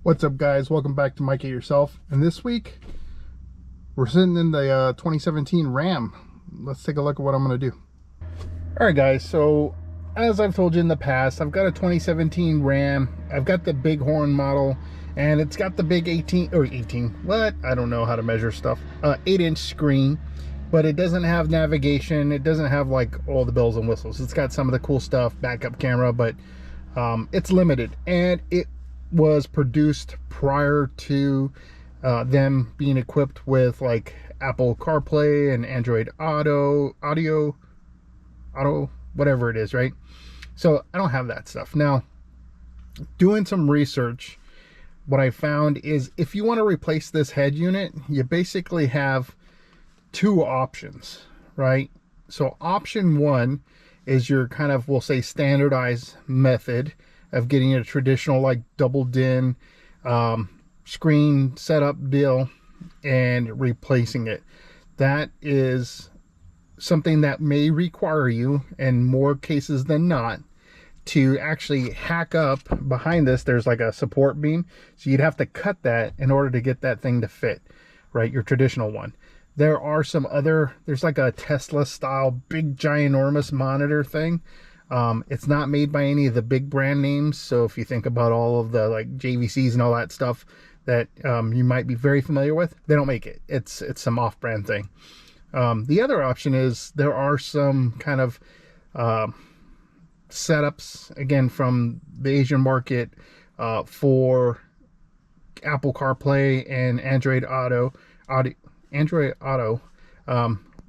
What's up, guys? Welcome back to Mike It Yourself. And this week we're sitting in the 2017 Ram. Let's take a look at what I'm going to do. All right, guys, so as I've told you in the past, I've got a 2017 Ram. I've got the Bighorn model, and it's got the big 18 what, I don't know how to measure stuff, 8-inch screen, but it doesn't have navigation. It doesn't have like all the bells and whistles. It's got some of the cool stuff, backup camera, but it's limited, and it was produced prior to them being equipped with like Apple CarPlay and Android Auto, whatever it is, right? So I don't have that stuff. Now, doing some research, what I found is if you want to replace this head unit, you basically have two options, right? So option one is your kind of, we'll say, standardized method of getting a traditional like double din screen setup deal and replacing it. That is something that may require you, in more cases than not, to actually hack up behind this. There's like a support beam, so you'd have to cut that in order to get that thing to fit, right? Your traditional one. There are some other, there's like a Tesla style big ginormous monitor thing. It's not made by any of the big brand names, so if you think about all of the like JVCs and all that stuff that you might be very familiar with, they don't make it. It's some off-brand thing. The other option is there are some kind of setups, again, from the Asian market for Apple CarPlay and Android Auto,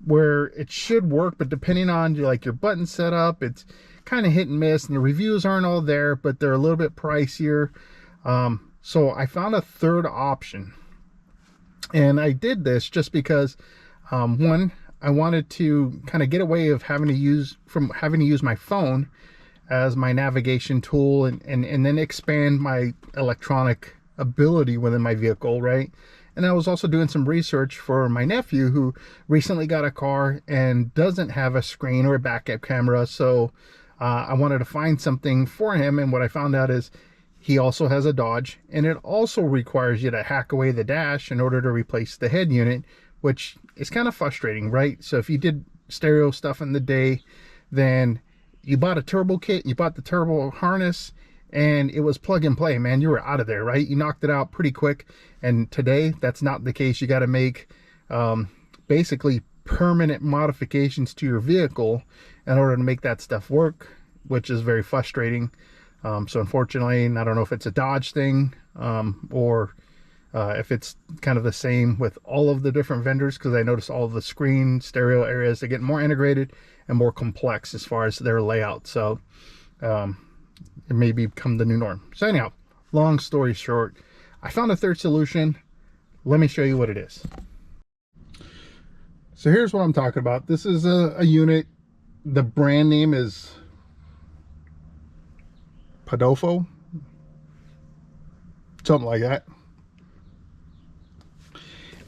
where it should work, but depending on your button setup, it's kind of hit and miss, and the reviews aren't all there, but they're a little bit pricier. So I found a third option, and I did this just because one, I wanted to kind of get away of having to use my phone as my navigation tool, and then expand my electronic ability within my vehicle, right? And I was also doing some research for my nephew, who recently got a car and doesn't have a screen or a backup camera. So I wanted to find something for him. And what I found out is he also has a Dodge, and it also requires you to hack away the dash in order to replace the head unit, which is kind of frustrating, right? So if you did stereo stuff in the day, then you bought a turbo kit, you bought the turbo harness, and it was plug and play, man. You were out of there, right? You knocked it out pretty quick. And today, that's not the case. You got to make basically permanent modifications to your vehicle in order to make that stuff work, which is very frustrating. So unfortunately, I don't know if it's a Dodge thing or if it's kind of the same with all of the different vendors, because I noticed all of the screen stereo areas, they get more integrated and more complex as far as their layout. So it may become the new norm. So anyhow, long story short, I found a third solution. Let me show you what it is. So here's what I'm talking about. This is a unit. The brand name is Podofo, something like that.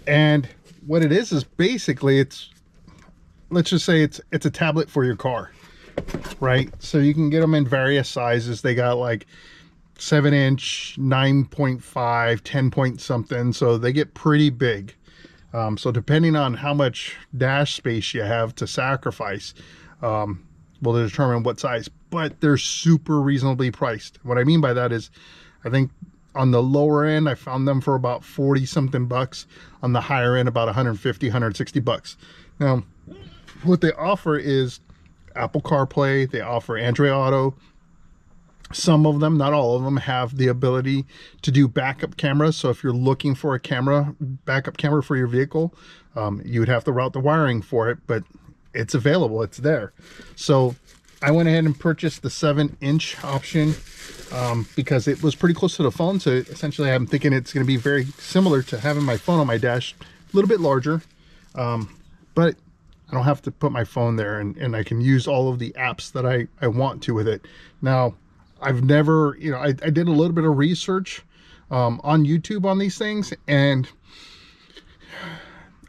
And what it is basically, let's just say it's a tablet for your car, right? So you can get them in various sizes. They got like 7-inch, 9.5, 10 point something, so they get pretty big. So depending on how much dash space you have to sacrifice will determine what size, but they're super reasonably priced. What I mean by that is, I think on the lower end I found them for about 40 something bucks, on the higher end about 150, 160 bucks. Now what they offer is Apple CarPlay, they offer Android Auto. Some of them, not all of them, have the ability to do backup cameras. So if you're looking for a backup camera for your vehicle, you would have to route the wiring for it, but it's available, it's there. So I went ahead and purchased the 7-inch option because it was pretty close to the phone. So essentially I'm thinking it's going to be very similar to having my phone on my dash, a little bit larger, but I don't have to put my phone there, and I can use all of the apps that I want to with it. Now, I've never, I did a little bit of research on YouTube on these things, and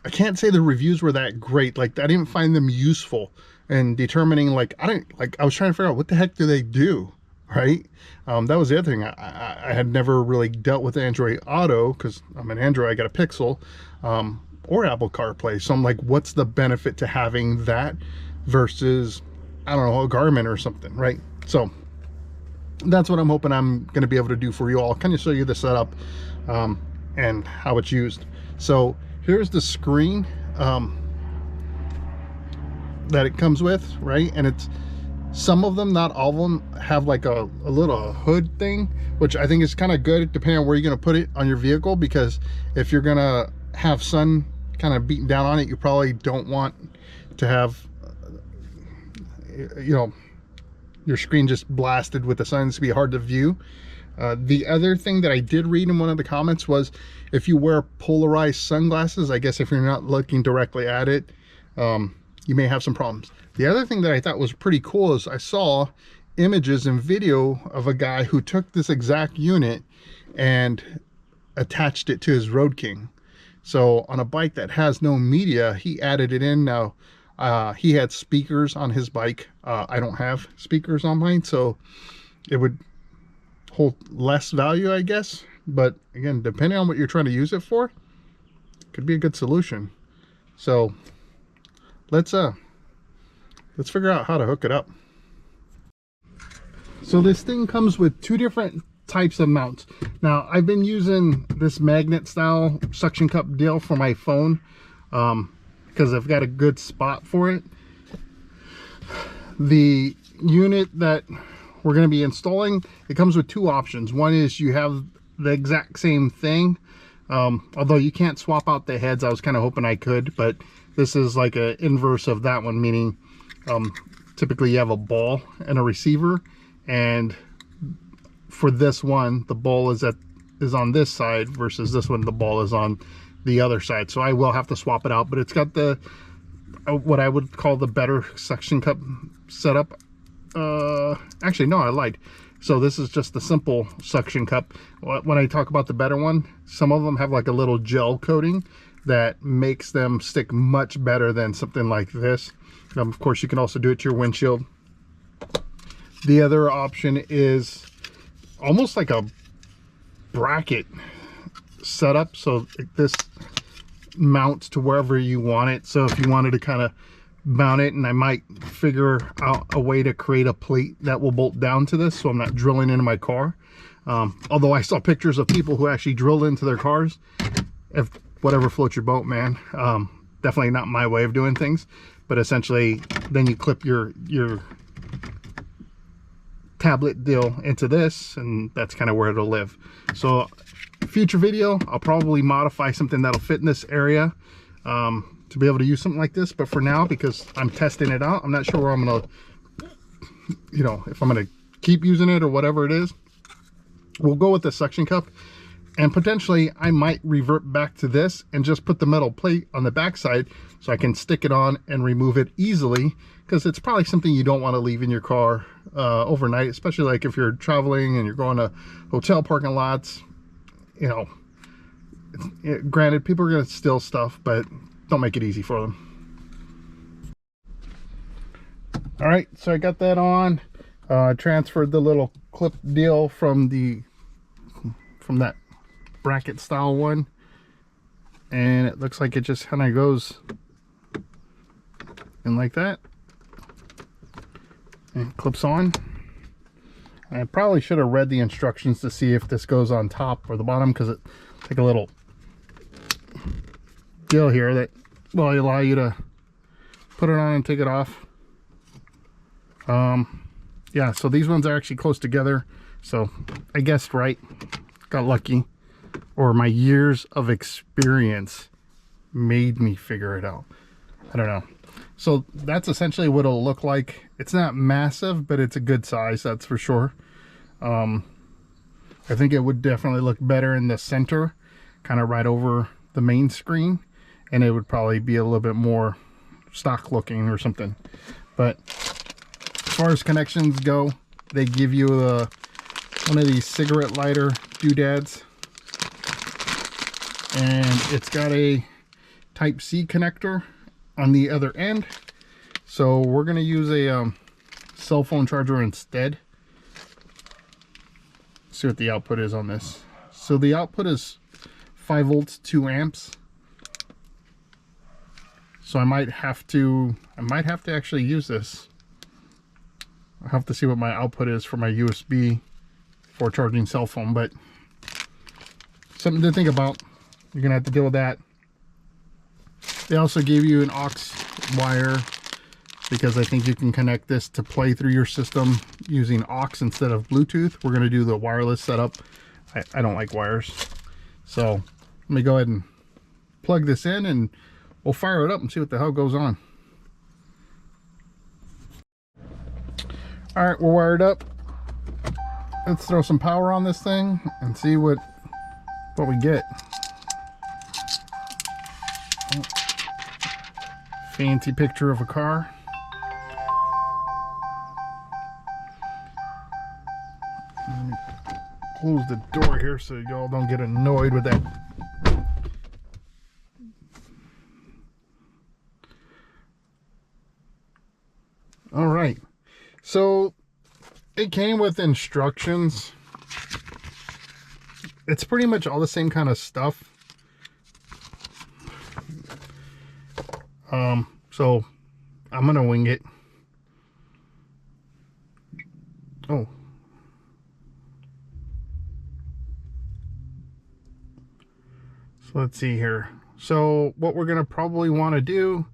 I can't say the reviews were that great. Like, I didn't find them useful in determining, I was trying to figure out what the heck do they do? right? That was the other thing. I had never really dealt with Android Auto because I'm an Android, I got a Pixel, or Apple CarPlay. So I'm like, what's the benefit to having that versus, I don't know, a Garmin or something, right? So that's what I'm hoping I'm going to be able to do for you all. Kind of show you the setup and how it's used. So here's the screen that it comes with, right? And it's, some of them, not all of them, have like a little hood thing, which I think is kind of good depending on where you're going to put it on your vehicle, because if you're going to have sun kind of beating down on it, you probably don't want to have, you know, your screen just blasted with the sun. It's gonna be hard to view. The other thing that I did read in one of the comments was if you wear polarized sunglasses, I guess if you're not looking directly at it, you may have some problems. The other thing that I thought was pretty cool is I saw images and video of a guy who took this exact unit and attached it to his Road King. So on a bike that has no media, he added it in. Now he had speakers on his bike. I don't have speakers on mine, so it would hold less value, I guess. But again, depending on what you're trying to use it for, could be a good solution. So let's figure out how to hook it up. So this thing comes with two different types of mounts. Now I've been using this magnet style suction cup deal for my phone because I've got a good spot for it. The unit that we're going to be installing, it comes with two options. One is you have the exact same thing, although you can't swap out the heads. I was kind of hoping I could, but this is like an inverse of that one, meaning typically you have a ball and a receiver, and for this one the ball is on this side versus this one the ball is on the other side. So I will have to swap it out, but it's got the what I would call the better suction cup setup. Actually no, I lied. So this is just the simple suction cup. When I talk about the better one, some of them have like a little gel coating that makes them stick much better than something like this. Of course you can also do it to your windshield. The other option is almost like a bracket setup, so this mounts to wherever you want it. So if you wanted to kind of mount it, and I might figure out a way to create a plate that will bolt down to this so I'm not drilling into my car. Although I saw pictures of people who actually drilled into their cars. If whatever floats your boat, man. Definitely not my way of doing things, but essentially then you clip your tablet deal into this, and that's kind of where it'll live. So future video, I'll probably modify something that'll fit in this area to be able to use something like this. But for now, because I'm testing it out, I'm not sure where I'm gonna, you know, if I'm gonna keep using it or whatever it is. We'll go with the suction cup, and potentially I might revert back to this and just put the metal plate on the back side so I can stick it on and remove it easily, because it's probably something you don't want to leave in your car overnight, especially like if you're traveling and you're going to hotel parking lots. You know, granted, people are going to steal stuff, but don't make it easy for them. All right, so I got that on. Transferred the little clip deal from that bracket style one, and it looks like it just kind of goes in like that and clips on. I probably should have read the instructions to see if this goes on top or the bottom, because it's like a little deal here that will allow you to put it on and take it off. Yeah, so these ones are actually close together, so I guessed right, got lucky, or my years of experience made me figure it out. I don't know. So that's essentially what it'll look like. It's not massive, but it's a good size, that's for sure. I think it would definitely look better in the center, kind of right over the main screen, and it would probably be a little bit more stock looking or something. But as far as connections go, they give you one of these cigarette lighter doodads, and it's got a Type-C connector on the other end. So we're going to use a cell phone charger instead. see what the output is on this. So the output is 5 volts, 2 amps. So I might have to actually use this. I'll have to see what my output is for my USB for charging cell phone, but something to think about. You're gonna have to deal with that. They also gave you an aux wire because I think you can connect this to play through your system using aux instead of Bluetooth. We're gonna do the wireless setup. I don't like wires. So let me go ahead and plug this in and we'll fire it up and see what the hell goes on. All right, we're wired up. Let's throw some power on this thing and see what we get. Fancy picture of a car. Let me close the door here so y'all don't get annoyed with that. All right, so it came with instructions. It's pretty much all the same kind of stuff. So I'm gonna wing it. Oh. So let's see here. So what we're gonna probably want to do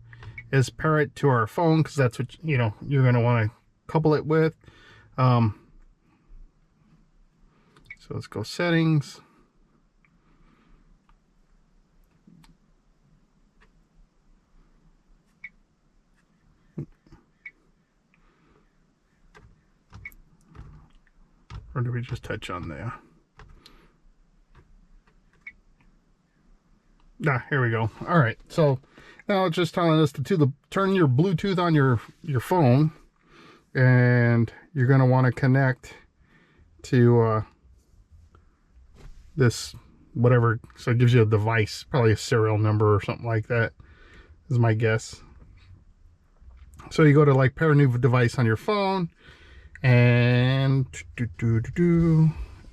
is pair it to our phone, because that's what you're gonna want to couple it with. So let's go settings. Or do we just touch on there? Ah, here we go. All right, so now it's just telling us to turn your Bluetooth on your phone, and you're going to want to connect to this whatever. So it gives you a device, probably a serial number or something like that, is my guess. So you go to like pair a new device on your phone, and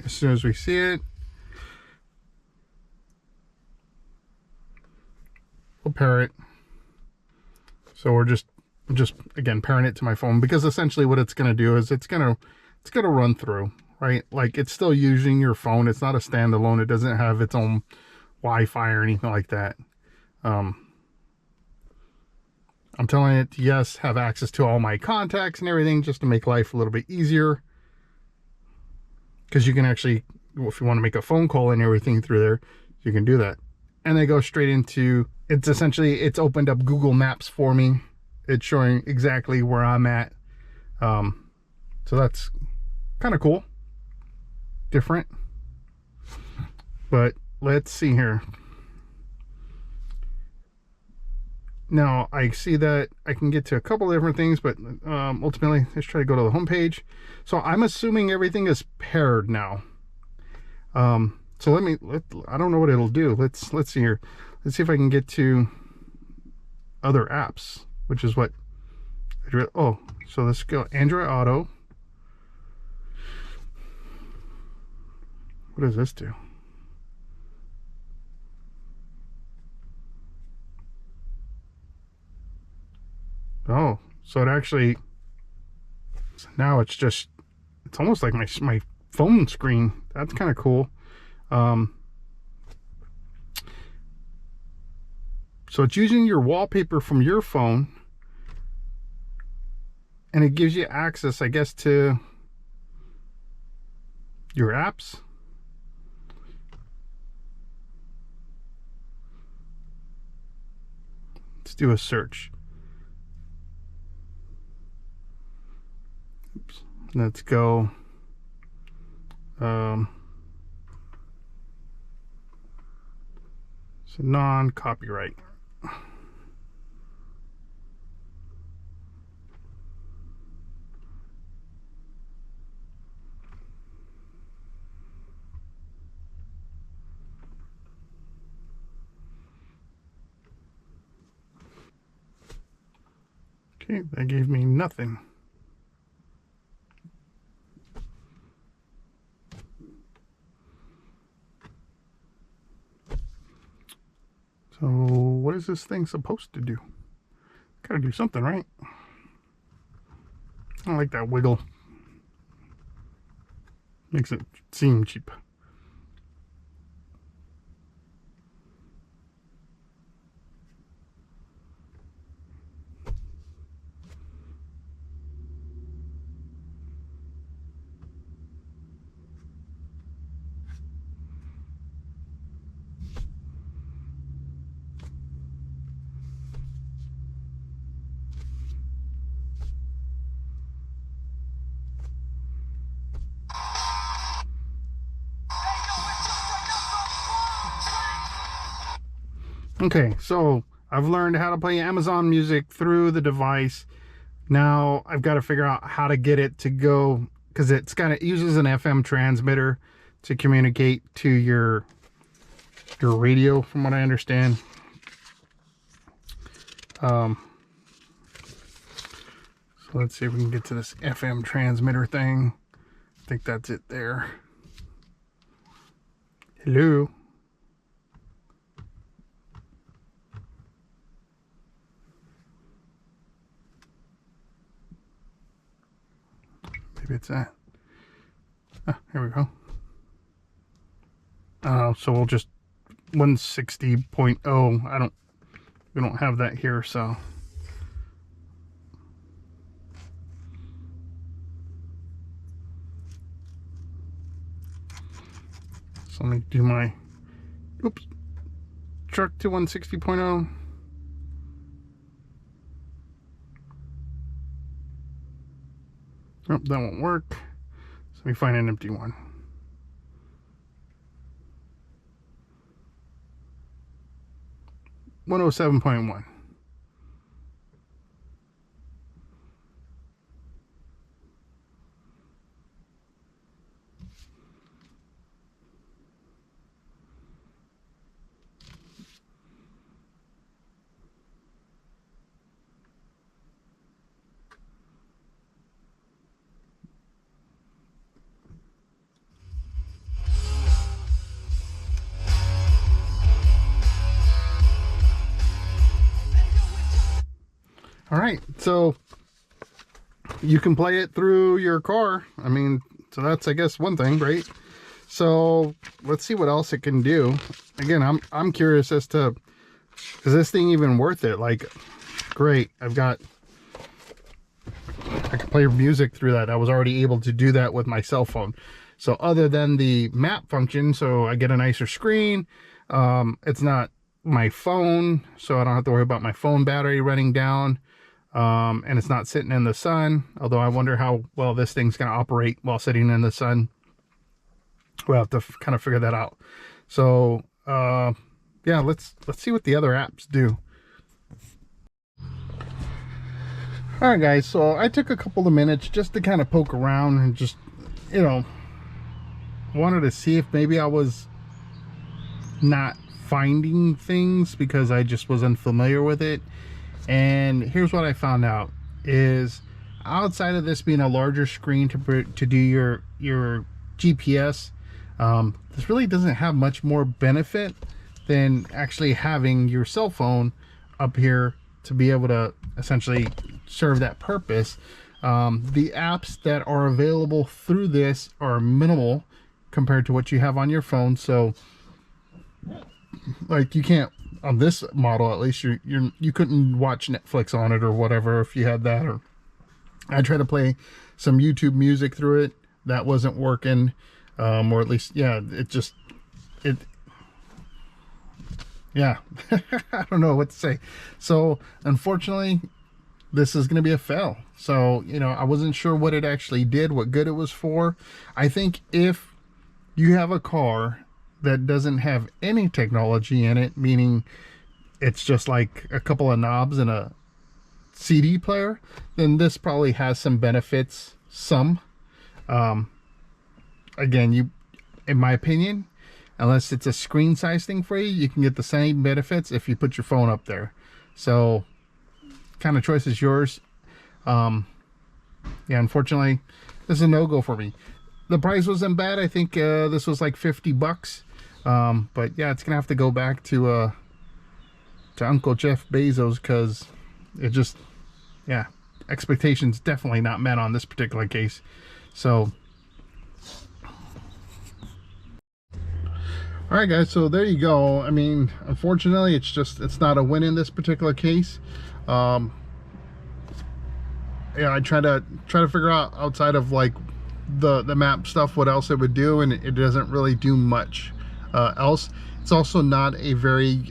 as soon as we see it, we'll pair it. So we're just again pairing it to my phone, because essentially what it's going to do is it's going to run through, right? Like it's still using your phone. It's not a standalone. It doesn't have its own Wi-Fi or anything like that. I'm telling it, yes, have access to all my contacts and everything, just to make life a little bit easier. Because you can actually, if you want to make a phone call and everything through there, you can do that. And they go straight into, it's opened up Google Maps for me. It's showing exactly where I'm at. So that's kind of cool. Different. But let's see here. Now I see that I can get to a couple of different things, but ultimately let's try to go to the home page. So I'm assuming everything is paired now. So I don't know what it'll do. Let's see here. Let's see if I can get to other apps, which is what, oh, so let's go Andriod Auto. What does this do? Oh, so it actually, now it's almost like my phone screen. That's kind of cool. So it's using your wallpaper from your phone, and it gives you access, I guess, to your apps. Let's do a search. Oops. Let's go. So non-copyright. Okay, that gave me nothing. So what is this thing supposed to do? Gotta do something, right? I don't like that wiggle. Makes it seem cheap. Okay, so I've learned how to play Amazon Music through the device. Now I've got to figure out how to get it to go, because it uses an FM transmitter to communicate to your radio, from what I understand. So let's see if we can get to this FM transmitter thing. I think that's it there. Hello. Maybe it's that. Ah, here we go. So we'll just 160.0. We don't have that here, so. So let me do my, truck to 160.0. Oh, that won't work. So let me find an empty one. 107.1. All right, so you can play it through your car. I mean, so that's, I guess, one thing, right? So let's see what else it can do. Again, I'm curious as to, is this thing even worth it? Like, great, I can play music through that. I was already able to do that with my cell phone. So other than the map function, so I get a nicer screen. It's not my phone, so I don't have to worry about my phone battery running down. And it's not sitting in the sun, although I wonder how well this thing's going to operate while sitting in the sun. We'll have to kind of figure that out. So yeah, let's see what the other apps do. All right, guys, so I took a couple of minutes just to kind of poke around and just, you know, wanted to see if maybe I was not finding things because I just was unfamiliar with it. And here's what I found out is, outside of this being a larger screen to do your GPS, this really doesn't have much more benefit than actually having your cell phone up here to be able to essentially serve that purpose. The apps that are available through this are minimal compared to what you have on your phone. So like, you can't, on this model at least, you couldn't watch Netflix on it or whatever if you had that. Or I tried to play some YouTube music through it, that wasn't working. Or at least, yeah, yeah. I don't know what to say. So unfortunately, this is going to be a fail. So, you know, I wasn't sure what it actually did, what good it was for. I think if you have a car that doesn't have any technology in it, meaning it's just like a couple of knobs and a CD player, then this probably has some benefits. Again, in my opinion, unless it's a screen size thing for you, you can get the same benefits if you put your phone up there. So kind of choice is yours. Yeah, unfortunately, this is a no-go for me. The price wasn't bad. I think this was like $50. But yeah, it's gonna have to go back to to Uncle Jeff Bezos, because it just, yeah, expectations definitely not met on this particular case. So all right, guys, so there you go. I mean, unfortunately, it's not a win in this particular case. Yeah, I try to figure out, outside of like the map stuff, what else it would do, and it doesn't really do much else. It's also not a very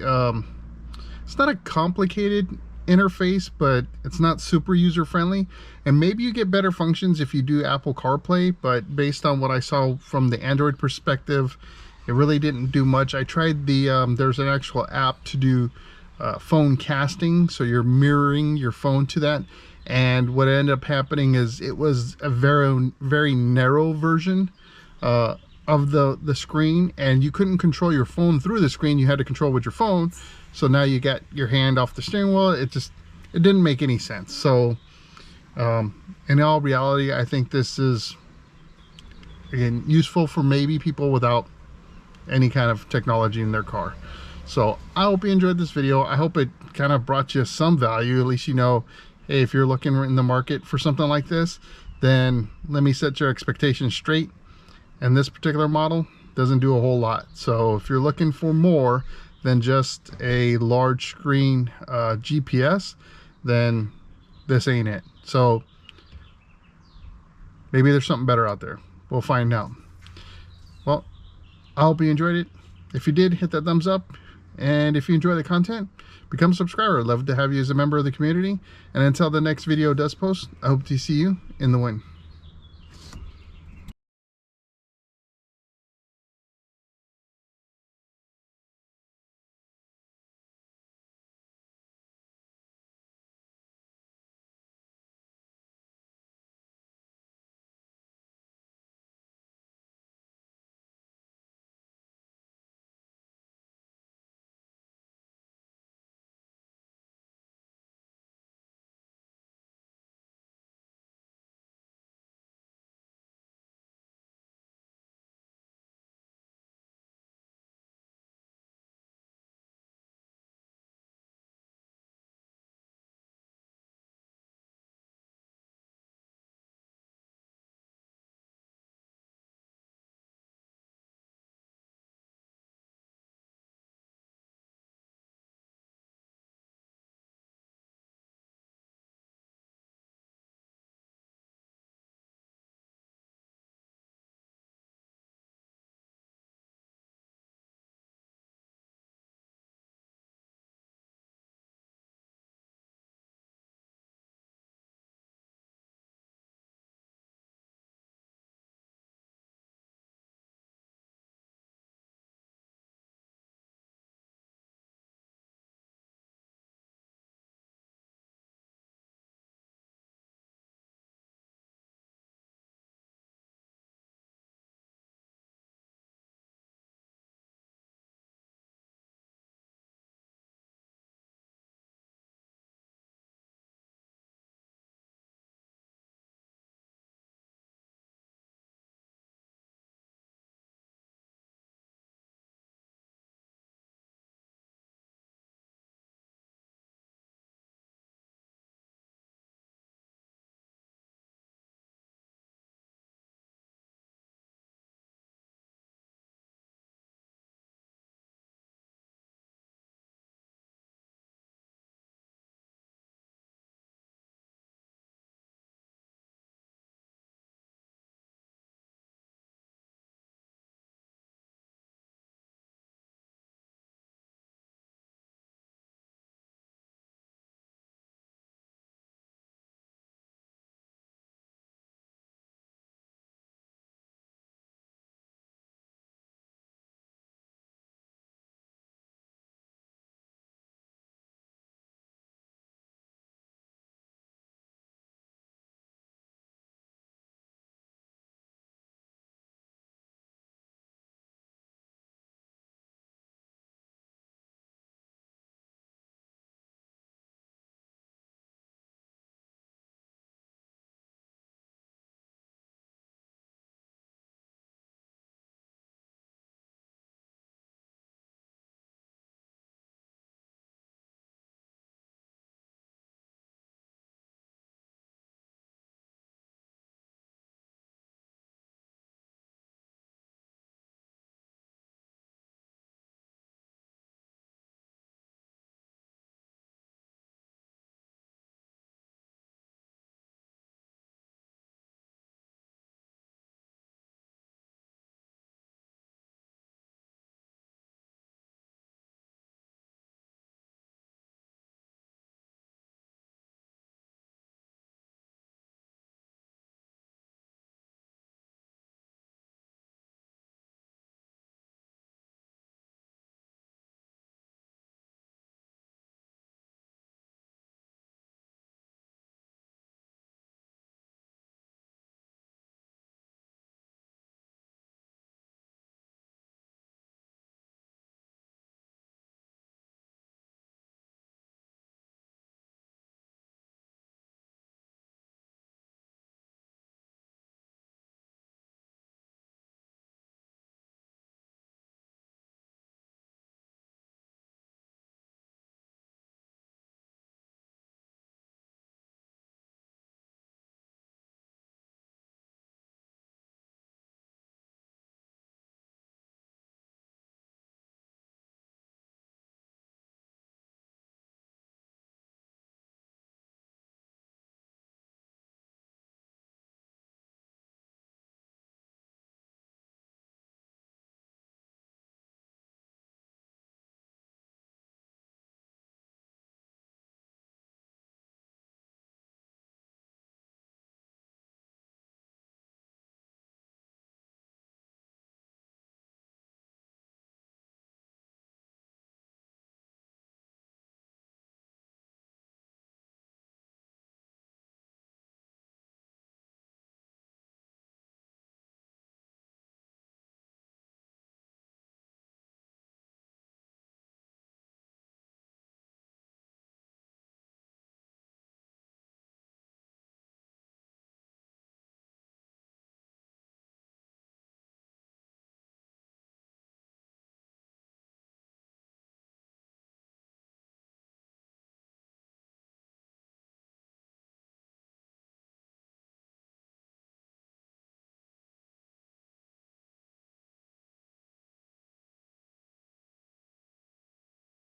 it's not a complicated interface, but it's not super user friendly. And maybe you get better functions if you do Apple CarPlay, but based on what I saw from the Android perspective, it really didn't do much. I tried the there's an actual app to do phone casting, so you're mirroring your phone to that, and what ended up happening is it was a very narrow version of the screen, and you couldn't control your phone through the screen. You had to control with your phone. So now you got your hand off the steering wheel. It didn't make any sense. So in all reality, I think this is, again, useful for maybe people without any kind of technology in their car. So I hope you enjoyed this video. I hope it kind of brought you some value. At least you know, hey, if you're looking in the market for something like this, then let me set your expectations straight. And this particular model doesn't do a whole lot. So if you're looking for more than just a large screen GPS, then this ain't it. So maybe there's something better out there. We'll find out. Well, I hope you enjoyed it. If you did, hit that thumbs up. And if you enjoy the content, become a subscriber. I'd love to have you as a member of the community. And until the next video does post, I hope to see you in the win.